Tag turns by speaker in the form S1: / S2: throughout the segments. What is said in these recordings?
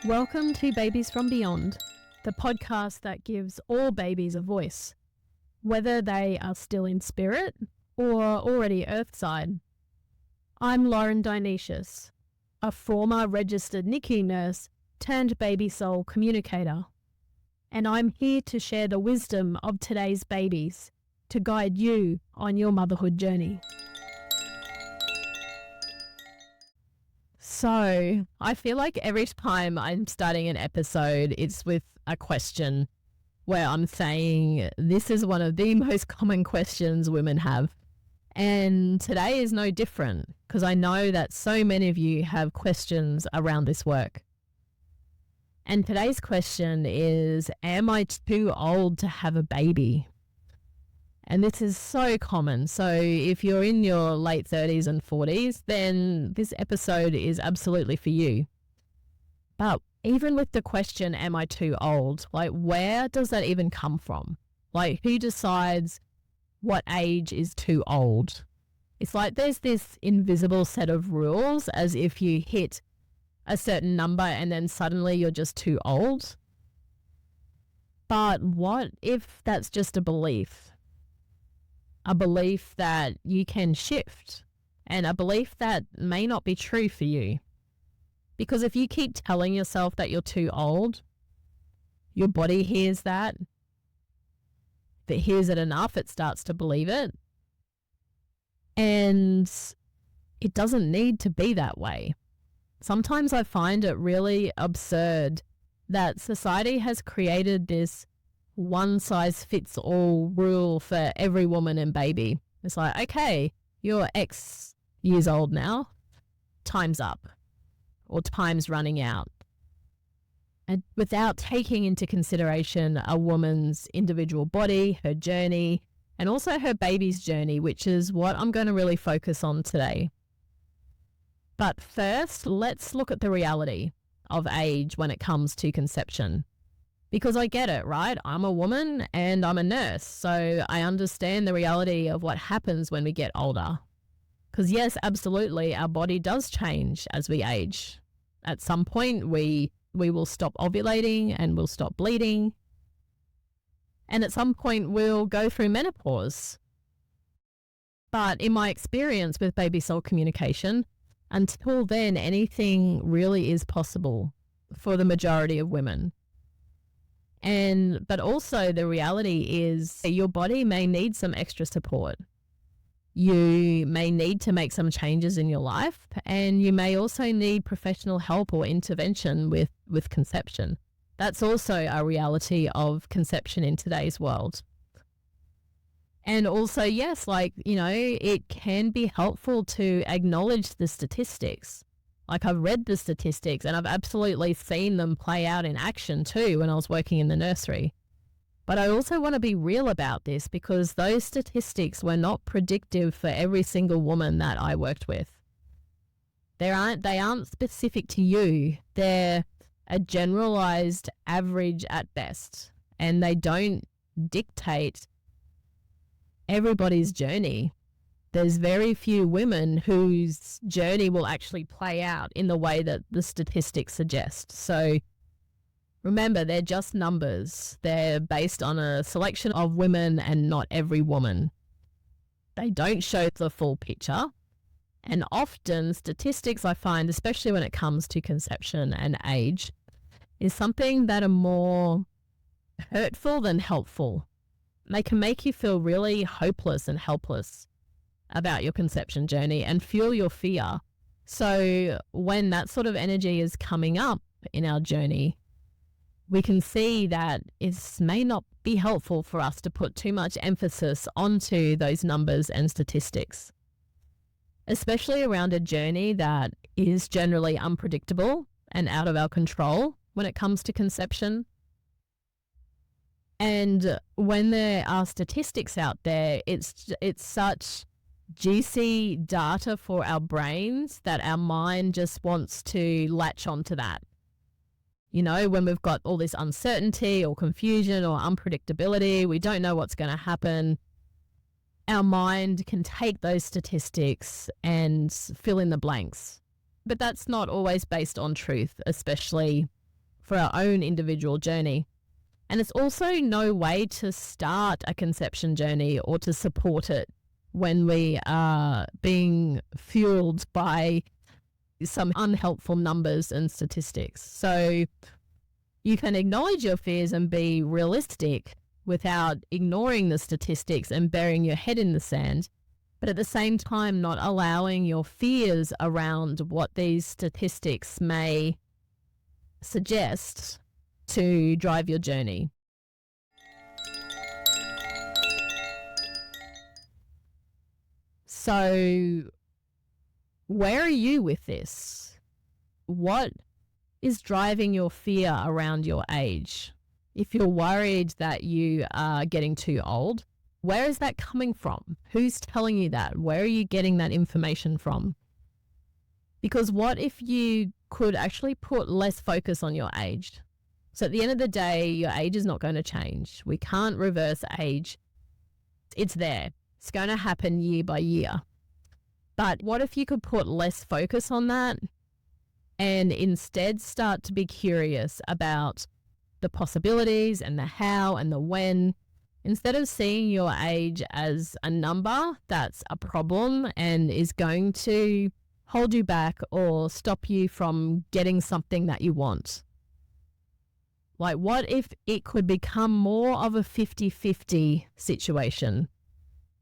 S1: Welcome to Babies from Beyond, the podcast that gives all babies a voice, whether they are still in spirit or already earthside. I'm Lauren Dionysius, a former registered NICU nurse turned baby soul communicator, and I'm here to share the wisdom of today's babies to guide you on your motherhood journey. So I feel like every time I'm starting an episode, it's with a question where I'm saying this is one of the most common questions women have. And today is no different because I know that so many of you have questions around this work. And today's question is, am I too old to have a baby? And this is so common. So if you're in your late 30s and 40s, then this episode is absolutely for you. But even with the question, am I too old? Like, where does that even come from? Like, who decides what age is too old? It's like there's this invisible set of rules as if you hit a certain number and then suddenly you're just too old. But what if that's just a belief? A belief that you can shift, and a belief that may not be true for you. Because if you keep telling yourself that you're too old, your body hears that. If it hears it enough, it starts to believe it. And it doesn't need to be that way. Sometimes I find it really absurd that society has created this one-size-fits-all rule for every woman and baby. It's like, okay, you're X years old now, time's up, or time's running out. And without taking into consideration a woman's individual body, her journey, and also her baby's journey, which is what I'm going to really focus on today. But first, let's look at the reality of age when it comes to conception. Because I get it, right? I'm a woman and I'm a nurse, so I understand the reality of what happens when we get older. Because yes, absolutely, our body does change as we age. At some point, we will stop ovulating and we'll stop bleeding. And at some point, we'll go through menopause. But in my experience with baby soul communication, until then, anything really is possible for the majority of women. But also the reality is your body may need some extra support. You may need to make some changes in your life, and you may also need professional help or intervention with conception. That's also a reality of conception in today's world. And also, yes, it can be helpful to acknowledge the statistics. Like, I've read the statistics and I've absolutely seen them play out in action too when I was working in the nursery. But I also want to be real about this because those statistics were not predictive for every single woman that I worked with. They aren't specific to you. They're a generalized average at best, and they don't dictate everybody's journey. There's very few women whose journey will actually play out in the way that the statistics suggest. So remember, they're just numbers. They're based on a selection of women and not every woman. They don't show the full picture. And often statistics, I find, especially when it comes to conception and age, is something that are more hurtful than helpful. They can make you feel really hopeless and helpless about your conception journey and fuel your fear. So when that sort of energy is coming up in our journey, we can see that it may not be helpful for us to put too much emphasis onto those numbers and statistics, especially around a journey that is generally unpredictable and out of our control when it comes to conception. And when there are statistics out there, it's such juicy data for our brains that our mind just wants to latch onto that. You know, when we've got all this uncertainty or confusion or unpredictability, we don't know what's going to happen. Our mind can take those statistics and fill in the blanks. But that's not always based on truth, especially for our own individual journey. And it's also no way to start a conception journey or to support it when we are being fueled by some unhelpful numbers and statistics. So you can acknowledge your fears and be realistic without ignoring the statistics and burying your head in the sand, but at the same time not allowing your fears around what these statistics may suggest to drive your journey. So where are you with this? What is driving your fear around your age? If you're worried that you are getting too old, where is that coming from? Who's telling you that? Where are you getting that information from? Because what if you could actually put less focus on your age? So at the end of the day, your age is not going to change. We can't reverse age. It's there. It's going to happen year by year. But what if you could put less focus on that and instead start to be curious about the possibilities and the how and the when, instead of seeing your age as a number that's a problem and is going to hold you back or stop you from getting something that you want? Like, what if it could become more of a 50-50 situation?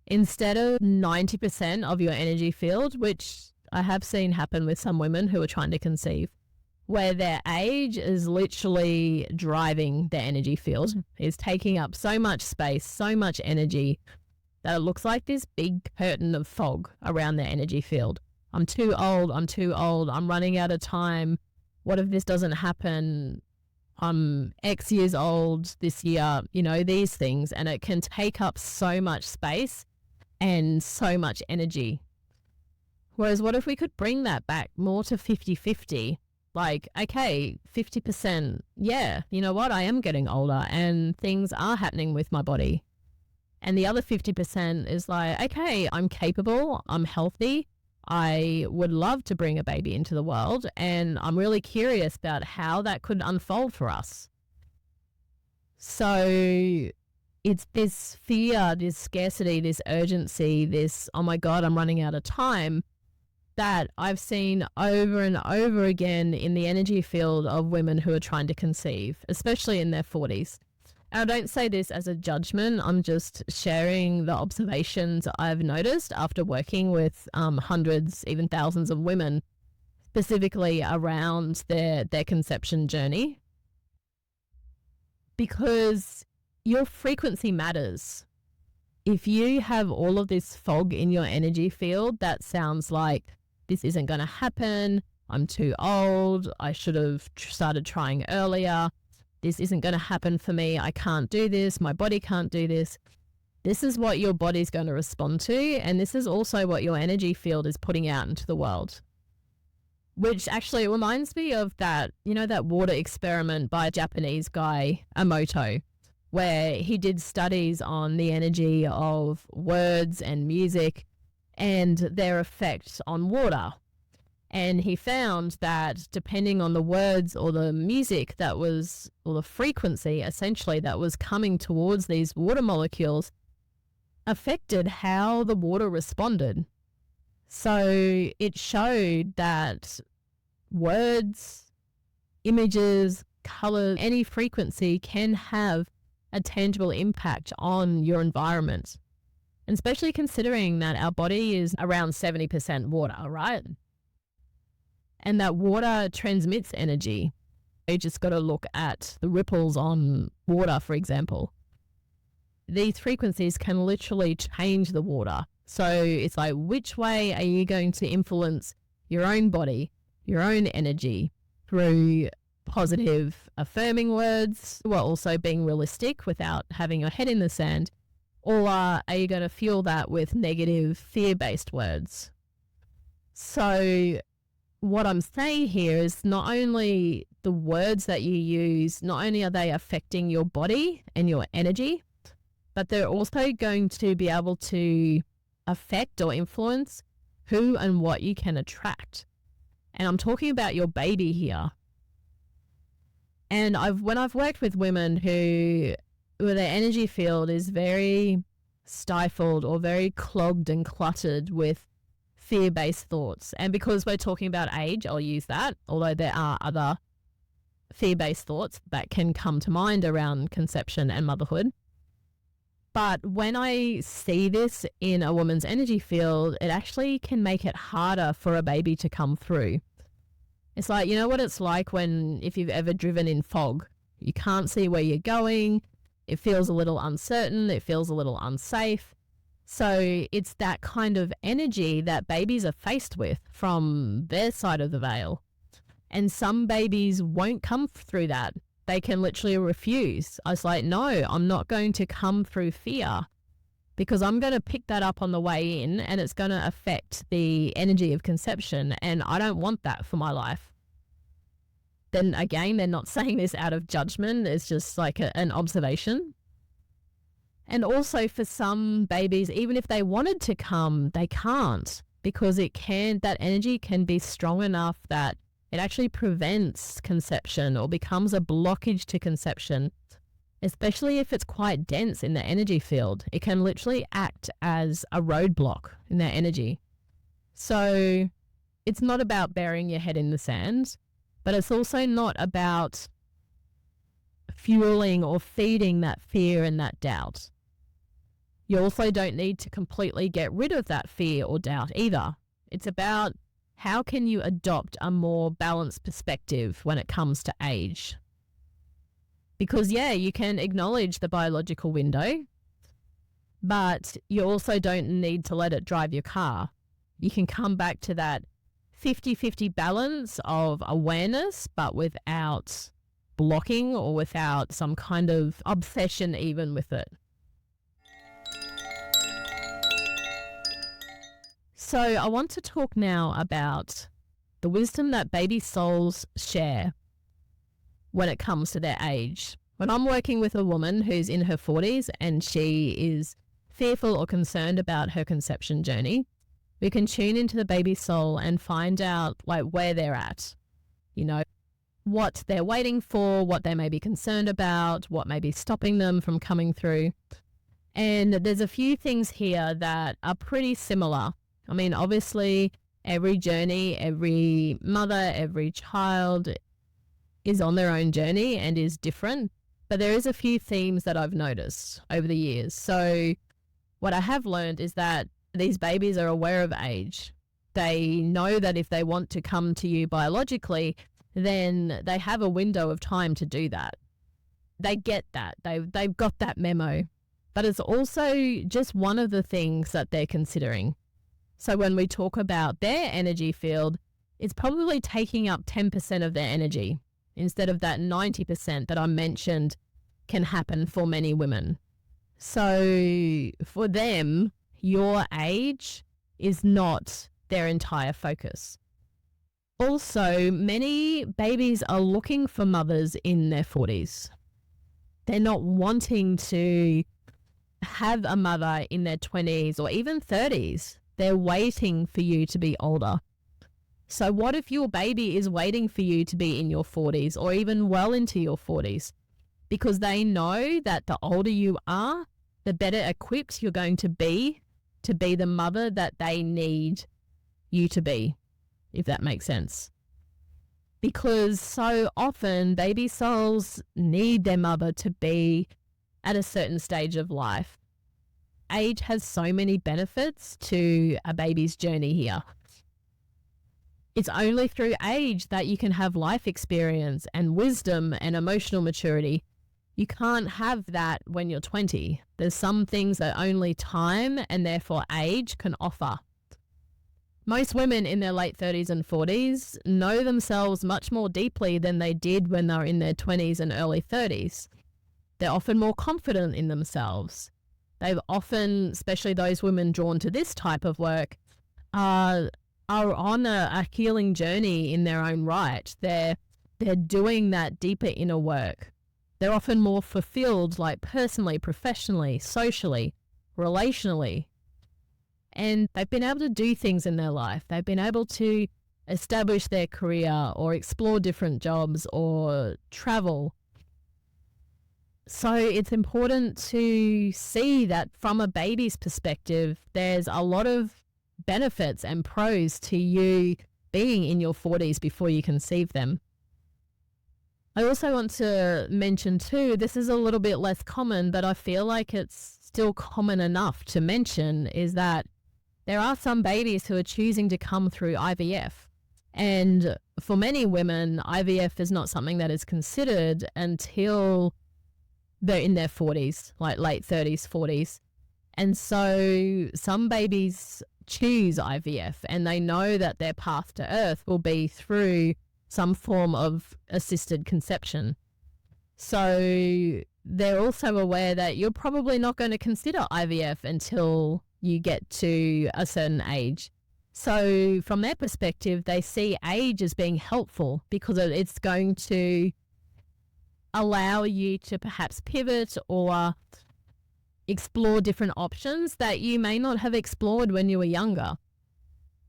S1: Instead of 90% of your energy field, which I have seen happen with some women who are trying to conceive, where their age is literally driving their energy field, is taking up so much space, so much energy, that it looks like this big curtain of fog around their energy field. I'm too old, I'm running out of time. What if this doesn't happen? I'm X years old this year, these things. And it can take up so much space and so much energy. Whereas what if we could bring that back more to 50-50? Like, okay, 50%, yeah, you know what? I am getting older and things are happening with my body. And the other 50% is like, okay, I'm capable, I'm healthy, I would love to bring a baby into the world, and I'm really curious about how that could unfold for us. So it's this fear, this scarcity, this urgency, this, oh my God, I'm running out of time, that I've seen over and over again in the energy field of women who are trying to conceive, especially in their 40s. And I don't say this as a judgment. I'm just sharing the observations I've noticed after working with hundreds, even thousands of women, specifically around their conception journey. Because your frequency matters. If you have all of this fog in your energy field, that sounds like this isn't going to happen, I'm too old, I should have started trying earlier, this isn't going to happen for me, I can't do this, my body can't do this. This is what your body's going to respond to, and this is also what your energy field is putting out into the world. Which actually reminds me of that, that water experiment by a Japanese guy, Emoto, where he did studies on the energy of words and music and their effect on water. And he found that depending on the words or the music or the frequency essentially that was coming towards these water molecules, affected how the water responded. So it showed that words, images, color, any frequency can have a tangible impact on your environment. And especially considering that our body is around 70% water, right? And that water transmits energy. You just got to look at the ripples on water, for example. These frequencies can literally change the water. So it's like, which way are you going to influence your own body, your own energy, through positive affirming words while also being realistic without having your head in the sand? Or are you going to fuel that with negative fear-based words? So what I'm saying here is not only the words that you use, not only are they affecting your body and your energy, but they're also going to be able to affect or influence who and what you can attract. And I'm talking about your baby here. And when I've worked with women where their energy field is very stifled or very clogged and cluttered with fear-based thoughts. And because we're talking about age, I'll use that, although there are other fear-based thoughts that can come to mind around conception and motherhood. But when I see this in a woman's energy field, it actually can make it harder for a baby to come through. It's like, you know what it's like if you've ever driven in fog, you can't see where you're going. It feels a little uncertain. It feels a little unsafe. So it's that kind of energy that babies are faced with from their side of the veil. And some babies won't come through that. They can literally refuse. I was like, no, I'm not going to come through fear because I'm going to pick that up on the way in and it's going to affect the energy of conception. And I don't want that for my life. Then again, they're not saying this out of judgment. It's just like an observation. And also for some babies, even if they wanted to come, they can't because that energy can be strong enough that it actually prevents conception or becomes a blockage to conception, especially if it's quite dense in the energy field. It can literally act as a roadblock in their energy. So it's not about burying your head in the sand, but it's also not about fueling or feeding that fear and that doubt. You also don't need to completely get rid of that fear or doubt either. It's about how can you adopt a more balanced perspective when it comes to age? Because, yeah, you can acknowledge the biological window, but you also don't need to let it drive your car. You can come back to that 50-50 balance of awareness, but without blocking or without some kind of obsession even with it. So I want to talk now about the wisdom that baby souls share when it comes to their age. When I'm working with a woman who's in her 40s and she is fearful or concerned about her conception journey, we can tune into the baby soul and find out where they're at, what they're waiting for, what they may be concerned about, what may be stopping them from coming through. And there's a few things here that are pretty similar. I mean, obviously, every journey, every mother, every child is on their own journey and is different. But there is a few themes that I've noticed over the years. So what I have learned is that these babies are aware of age. They know that if they want to come to you biologically, then they have a window of time to do that. They get that. They've got that memo. But it's also just one of the things that they're considering. So when we talk about their energy field, it's probably taking up 10% of their energy instead of that 90% that I mentioned can happen for many women. So for them, your age is not their entire focus. Also, many babies are looking for mothers in their 40s. They're not wanting to have a mother in their 20s or even 30s. They're waiting for you to be older. So what if your baby is waiting for you to be in your 40s or even well into your 40s? Because they know that the older you are, the better equipped you're going to be the mother that they need you to be, if that makes sense. Because so often baby souls need their mother to be at a certain stage of life. Age has so many benefits to a baby's journey here. It's only through age that you can have life experience and wisdom and emotional maturity. You can't have that when you're 20. There's some things that only time and therefore age can offer. Most women in their late 30s and 40s know themselves much more deeply than they did when they were in their 20s and early 30s. They're often more confident in themselves. They've often, especially those women drawn to this type of work, are on a healing journey in their own right. They're doing that deeper inner work. They're often more fulfilled, personally, professionally, socially, relationally. And they've been able to do things in their life. They've been able to establish their career or explore different jobs or travel. So it's important to see that from a baby's perspective, there's a lot of benefits and pros to you being in your 40s before you conceive them. I also want to mention too, this is a little bit less common, but I feel like it's still common enough to mention, is that there are some babies who are choosing to come through IVF. And for many women, IVF is not something that is considered until they're in their 40s, like late 30s, 40s. And so some babies choose IVF and they know that their path to earth will be through some form of assisted conception. So they're also aware that you're probably not going to consider IVF until you get to a certain age. So from their perspective, they see age as being helpful because it's going to allow you to perhaps pivot or explore different options that you may not have explored when you were younger.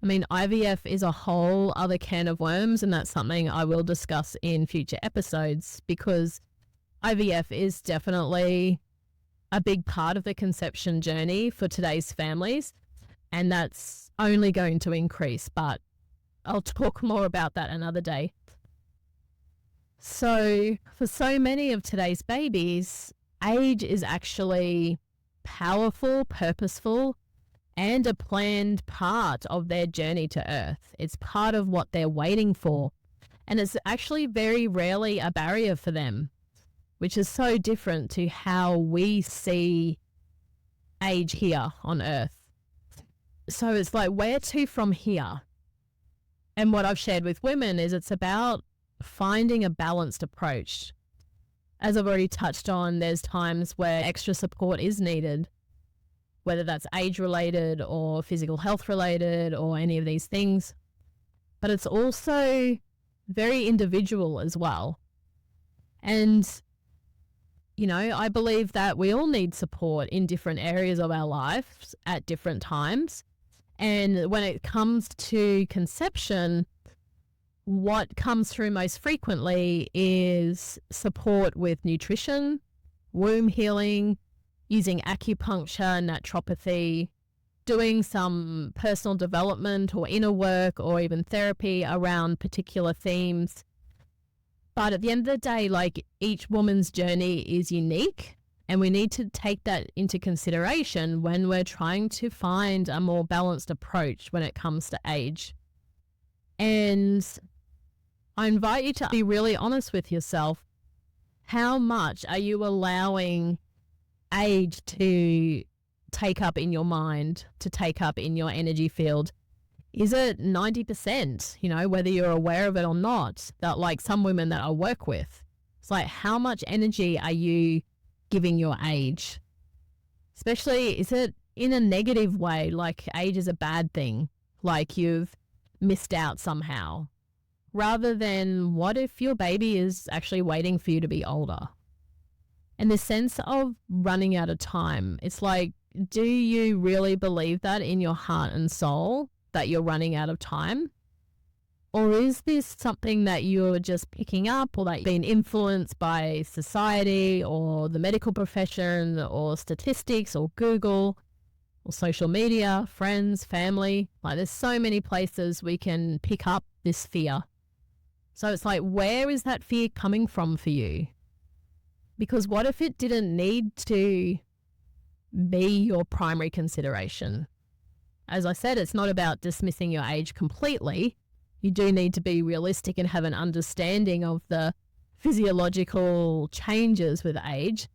S1: I mean, IVF is a whole other can of worms, and that's something I will discuss in future episodes, because IVF is definitely a big part of the conception journey for today's families, and that's only going to increase, but I'll talk more about that another day. So for so many of today's babies, age is actually powerful, purposeful, and a planned part of their journey to Earth. It's part of what they're waiting for. And it's actually very rarely a barrier for them, which is so different to how we see age here on Earth. So it's like, where to from here? And what I've shared with women is it's about finding a balanced approach. As I've already touched on, there's times where extra support is needed, whether that's age-related or physical health-related or any of these things. But it's also very individual as well. And, you know, I believe that we all need support in different areas of our lives at different times. And when it comes to conception, what comes through most frequently is support with nutrition, womb healing, using acupuncture, naturopathy, doing some personal development or inner work or even therapy around particular themes. But at the end of the day, like, each woman's journey is unique, and we need to take that into consideration when we're trying to find a more balanced approach when it comes to age. And I invite you to be really honest with yourself. How much are you allowing age to take up in your mind, to take up in your energy field? Is it 90%, you know, whether you're aware of it or not? That, like, some women that I work with, it's like, how much energy are you giving your age? Especially, is it in a negative way, like age is a bad thing, like you've missed out somehow? Rather than, what if your baby is actually waiting for you to be older? And the sense of running out of time, it's like, do you really believe that in your heart and soul, that you're running out of time? Or is this something that you're just picking up, or that you've been influenced by society or the medical profession or statistics or Google or social media, friends, family? Like, there's so many places we can pick up this fear. So it's like, where is that fear coming from for you? Because what if it didn't need to be your primary consideration? As I said, it's not about dismissing your age completely. You do need to be realistic and have an understanding of the physiological changes with age,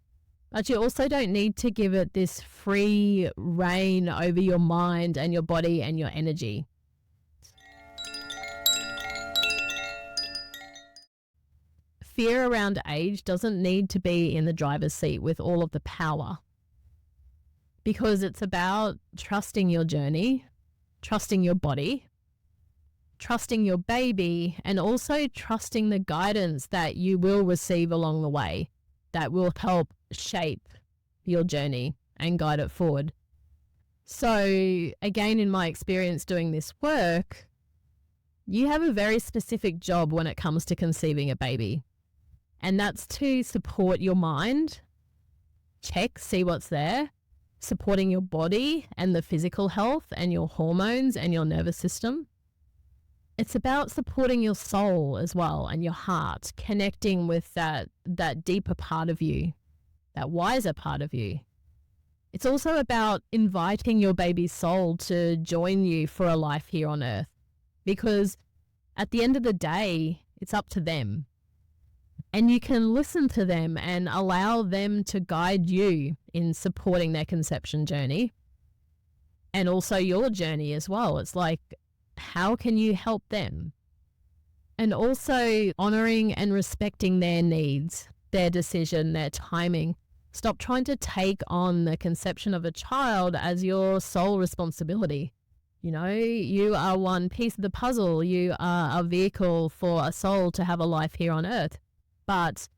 S1: but you also don't need to give it this free reign over your mind and your body and your energy. Fear around age doesn't need to be in the driver's seat with all of the power, because it's about trusting your journey, trusting your body, trusting your baby, and also trusting the guidance that you will receive along the way that will help shape your journey and guide it forward. So again, in my experience doing this work, you have a very specific job when it comes to conceiving a baby. And that's to support your mind, check, see what's there, supporting your body and the physical health and your hormones and your nervous system. It's about supporting your soul as well and your heart, connecting with that deeper part of you, that wiser part of you. It's also about inviting your baby's soul to join you for a life here on earth, because at the end of the day, it's up to them. And you can listen to them and allow them to guide you in supporting their conception journey and also your journey as well. It's like, how can you help them? And also honoring and respecting their needs, their decision, their timing. Stop trying to take on the conception of a child as your sole responsibility. You are one piece of the puzzle. You are a vehicle for a soul to have a life here on earth. But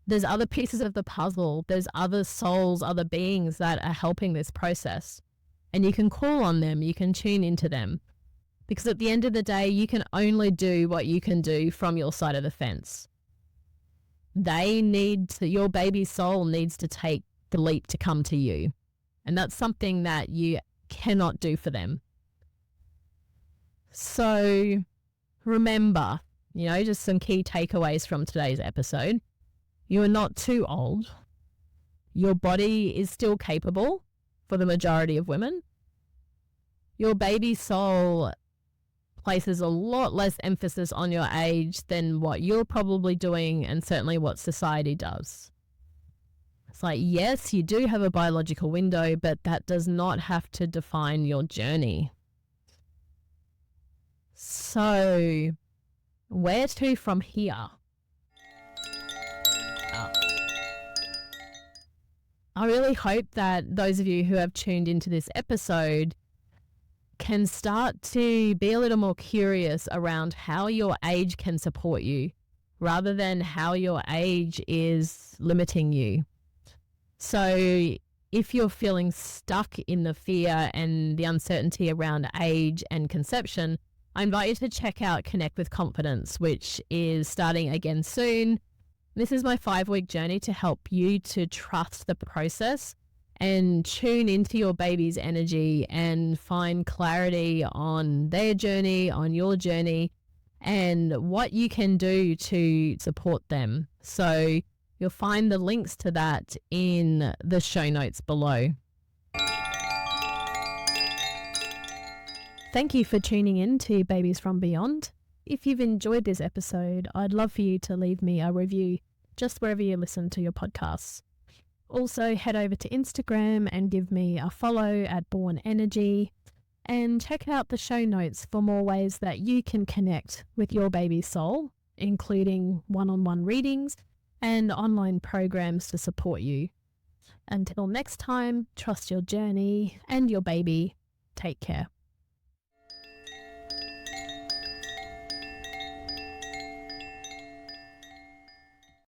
S1: there's other pieces of the puzzle. There's other souls, other beings that are helping this process. And you can call on them. You can tune into them. Because at the end of the day, you can only do what you can do from your side of the fence. Your baby's soul needs to take the leap to come to you. And that's something that you cannot do for them. So remember, just some key takeaways from today's episode. You are not too old. Your body is still capable for the majority of women. Your baby soul places a lot less emphasis on your age than what you're probably doing and certainly what society does. It's like, yes, you do have a biological window, but that does not have to define your journey. So, where to from here? I really hope that those of you who have tuned into this episode can start to be a little more curious around how your age can support you rather than how your age is limiting you. So if you're feeling stuck in the fear and the uncertainty around age and conception, I invite you to check out Connect with Confidence, which is starting again soon. This is my 5-week journey to help you to trust the process and tune into your baby's energy and find clarity on their journey, on your journey, and what you can do to support them. So you'll find the links to that in the show notes below. Thank you for tuning in to Babies from Beyond. If you've enjoyed this episode, I'd love for you to leave me a review just wherever you listen to your podcasts. Also, head over to Instagram and give me a follow at Born Energy, and check out the show notes for more ways that you can connect with your baby's soul, including one-on-one readings and online programs to support you. Until next time, trust your journey and your baby. Take care.